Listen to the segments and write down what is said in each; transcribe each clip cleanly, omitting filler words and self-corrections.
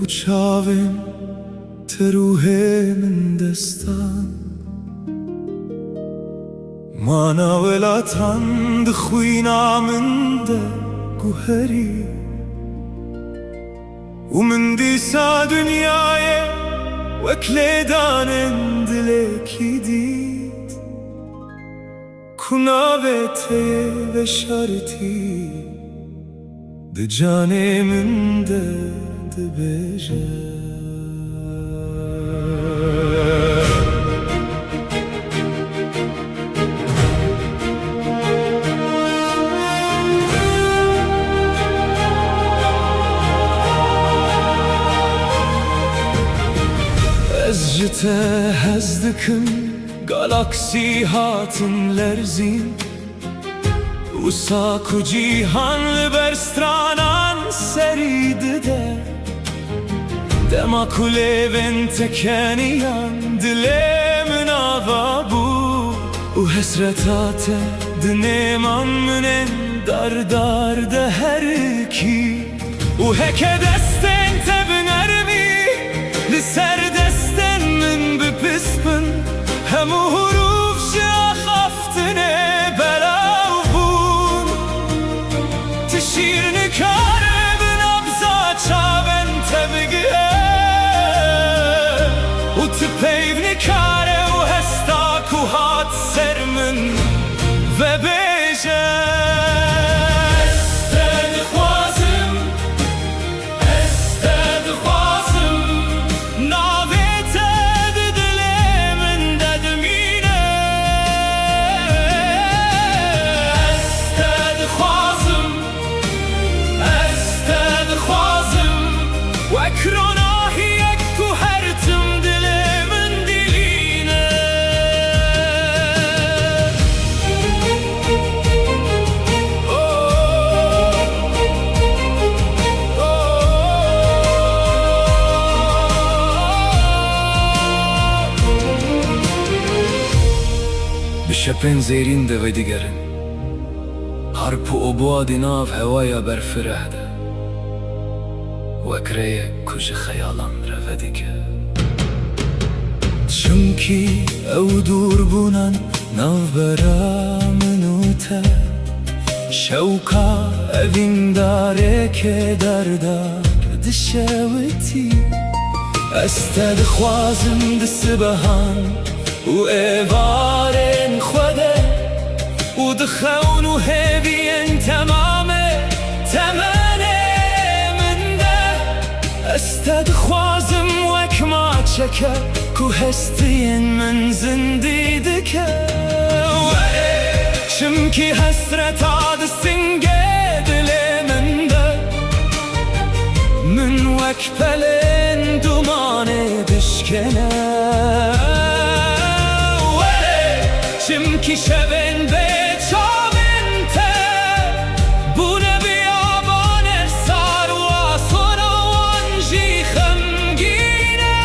چاوم تروح من دستان مانا ولاتان دخوينا من ده جوهري ومن ديسا دنياي وكليدان اندلكي ديد كنا بيتي بشارتي ده جاني من ده بيجي Ezjite hezdikim galaksi hatın lerzin Usaku cihanlı berstranan seridi de Dema kuleven tekeniyan dilemin avabu U hesretate dineman münen dar de her ki U heke desten tebin ermi liser desten min bipismin hem huruf şahaftine belav bun Tişirni karibin abza çaven tebgiye U tüpeyvni kare u hesta kuhat sermin ve beje شپن زیرین ده و دیگرن هرپو ابواد ناف هوایا برفره ده وکره کج خیالان رو دیگه چونکی او دور بونن ناف برا منوته شوکا اوین داره که دردار دشوتی استد خوازم دسبهان و ایوارن خوده و دخون و هیوین تمامه من ده استد خوازم وکما چکه کو هستین من زندی دکه چمکی حسرت آدستنگه دل من ده من وک پلن دومانه دشکنه Çimki şeven ve çaven te Bu ne biyaban efsar ve sonra vanji khemgine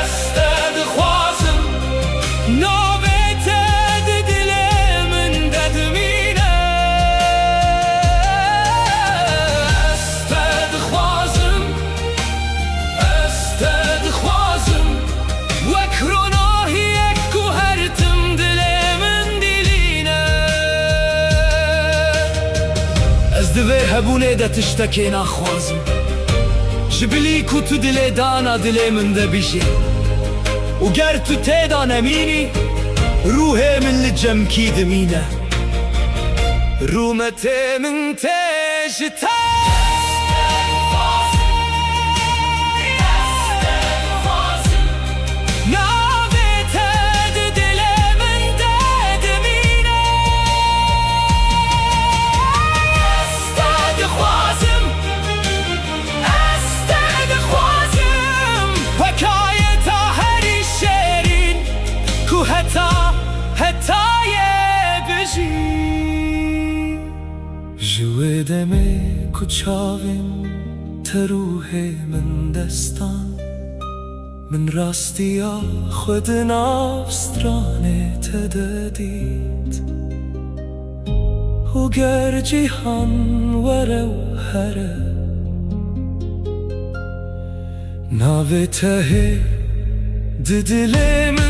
Estad khwazim Navete dilemin dedmine Estad khwazim Estad خوازم وک روناهیک کو هرتم دلمن دلینه از دوی هبونه ده تشتکی نخوازم جبلی کو تو دل دانا دلمن ده بیشی و گر تو تیدا نمینی روح من لجم کی دمینه رومت من تجتا دمه کچاوم تروح من دستان من راستیا خود نافسترانه تدادید و گر جیهان وره و هره ناوی ته دل من